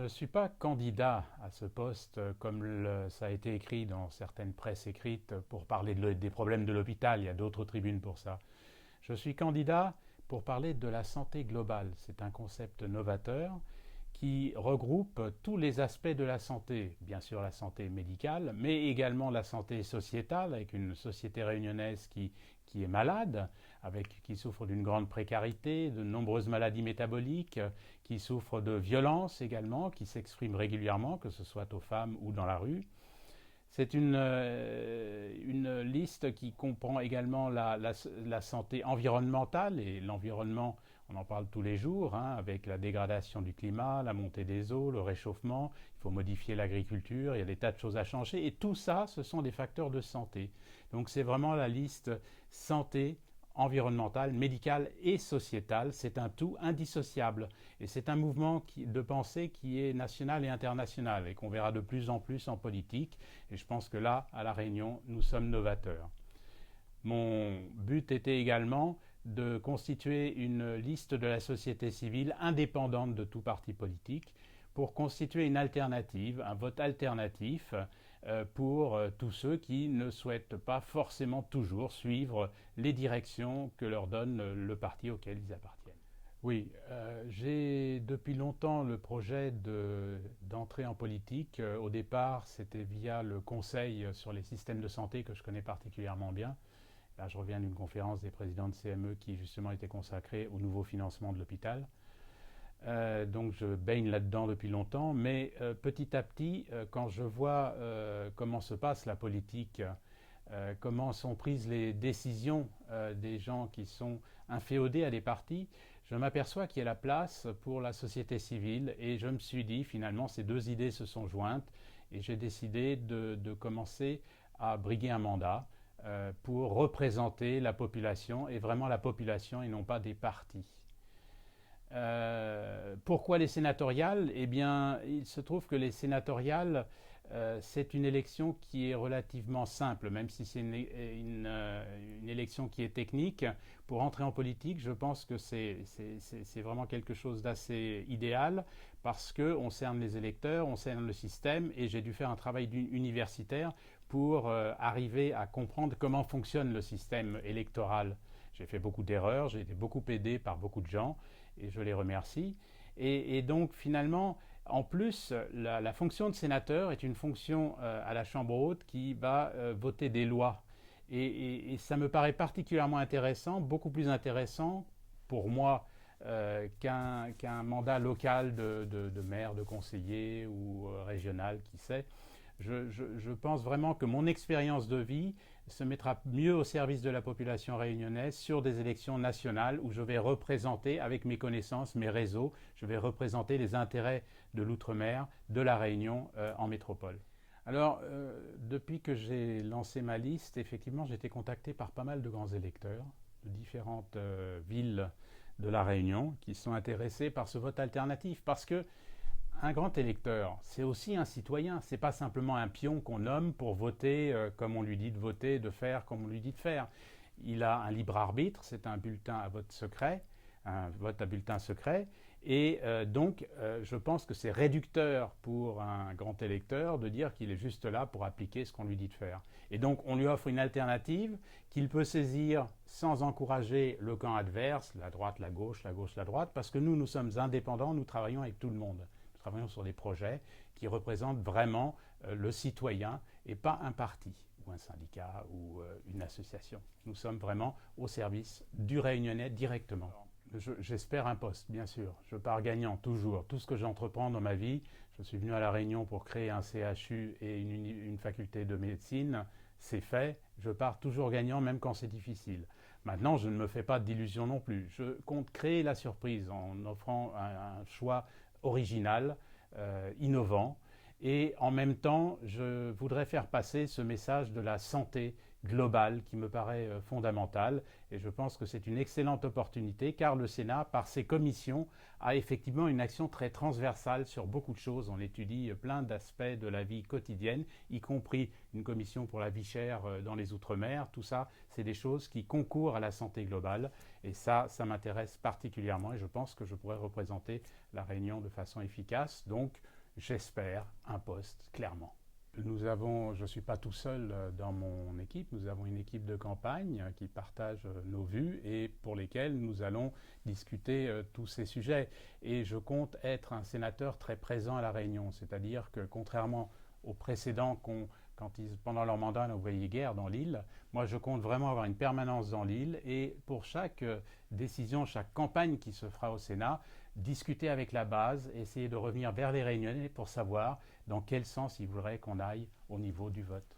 ne suis pas candidat à ce poste comme ça a été écrit dans certaines presses écrites pour parler des problèmes de l'hôpital. Il y a d'autres tribunes pour ça. Je suis candidat pour parler de la santé globale. C'est un concept novateur qui regroupe tous les aspects de la santé. Bien sûr la santé médicale, mais également la santé sociétale, avec une société réunionnaise qui est malade, qui souffre d'une grande précarité, de nombreuses maladies métaboliques, qui souffre de violences également, qui s'expriment régulièrement, que ce soit aux femmes ou dans la rue. C'est une liste qui comprend également la santé environnementale, et l'environnement, on en parle tous les jours, hein, avec la dégradation du climat, la montée des eaux, le réchauffement, il faut modifier l'agriculture, il y a des tas de choses à changer, et tout ça, ce sont des facteurs de santé. Donc c'est vraiment la liste santé, environnementale, médicale et sociétale, c'est un tout indissociable. Et c'est un mouvement de pensée qui est national et international et qu'on verra de plus en plus en politique. Et je pense que là, à La Réunion, nous sommes novateurs. Mon but était également de constituer une liste de la société civile indépendante de tout parti politique pour constituer une alternative, un vote alternatif pour tous ceux qui ne souhaitent pas forcément toujours suivre les directions que leur donne le parti auquel ils appartiennent. Oui, j'ai depuis longtemps le projet d'entrer en politique. Au départ, c'était via le Conseil sur les systèmes de santé que je connais particulièrement bien. Là, je reviens d'une conférence des présidents de CME qui justement était consacrée au nouveau financement de l'hôpital. Donc je baigne là-dedans depuis longtemps, mais petit à petit, quand je vois comment se passe la politique, comment sont prises les décisions des gens qui sont inféodés à des partis, je m'aperçois qu'il y a la place pour la société civile et je me suis dit finalement ces deux idées se sont jointes et j'ai décidé de commencer à briguer un mandat pour représenter la population et vraiment la population et non pas des partis. Pourquoi les sénatoriales? Eh bien, il se trouve que les sénatoriales, c'est une élection qui est relativement simple, même si c'est une élection qui est technique. Pour entrer en politique, je pense que c'est vraiment quelque chose d'assez idéal parce qu'on cerne les électeurs, on cerne le système et j'ai dû faire un travail universitaire pour arriver à comprendre comment fonctionne le système électoral. J'ai fait beaucoup d'erreurs, j'ai été beaucoup aidé par beaucoup de gens et je les remercie. Et donc finalement, en plus, la fonction de sénateur est une fonction à la Chambre haute qui va voter des lois. Et ça me paraît particulièrement intéressant, beaucoup plus intéressant pour moi qu'un mandat local de maire, de conseiller ou régional, qui sait. Je pense vraiment que mon expérience de vie se mettra mieux au service de la population réunionnaise sur des élections nationales où je vais représenter, avec mes connaissances, mes réseaux, je vais représenter les intérêts de l'outre-mer, de la Réunion en métropole. Alors, depuis que j'ai lancé ma liste, effectivement, j'ai été contacté par pas mal de grands électeurs de différentes villes de la Réunion qui sont intéressés par ce vote alternatif parce que un grand électeur, c'est aussi un citoyen, c'est pas simplement un pion qu'on nomme pour voter comme on lui dit de voter, de faire comme on lui dit de faire. Il a un libre arbitre, c'est un bulletin à vote secret, un vote à bulletin secret, et donc je pense que c'est réducteur pour un grand électeur de dire qu'il est juste là pour appliquer ce qu'on lui dit de faire. Et donc on lui offre une alternative qu'il peut saisir sans encourager le camp adverse, la droite, la gauche, la droite, parce que nous sommes indépendants, nous travaillons avec tout le monde. Nous travaillons sur des projets qui représentent vraiment le citoyen et pas un parti ou un syndicat ou une association. Nous sommes vraiment au service du Réunionnais directement. J'espère un poste, bien sûr. Je pars gagnant, toujours. Tout ce que j'entreprends dans ma vie, je suis venu à La Réunion pour créer un CHU et une faculté de médecine, c'est fait. Je pars toujours gagnant, même quand c'est difficile. Maintenant, je ne me fais pas d'illusions non plus. Je compte créer la surprise en offrant un choix original, innovant. Et en même temps, je voudrais faire passer ce message de la santé globale qui me paraît fondamental. Et je pense que c'est une excellente opportunité car le Sénat, par ses commissions, a effectivement une action très transversale sur beaucoup de choses. On étudie plein d'aspects de la vie quotidienne, y compris une commission pour la vie chère dans les Outre-mer. Tout ça, c'est des choses qui concourent à la santé globale. Et ça m'intéresse particulièrement et je pense que je pourrais représenter la Réunion de façon efficace. Donc, j'espère, un poste, clairement. Je ne suis pas tout seul dans mon équipe, nous avons une équipe de campagne qui partage nos vues et pour lesquelles nous allons discuter tous ces sujets. Et je compte être un sénateur très présent à la Réunion, c'est-à-dire que contrairement aux précédents pendant leur mandat n'envoyaient guère dans l'île, moi je compte vraiment avoir une permanence dans l'île et pour chaque décision, chaque campagne qui se fera au Sénat, discuter avec la base, essayer de revenir vers les Réunionnais pour savoir dans quel sens ils voudraient qu'on aille au niveau du vote.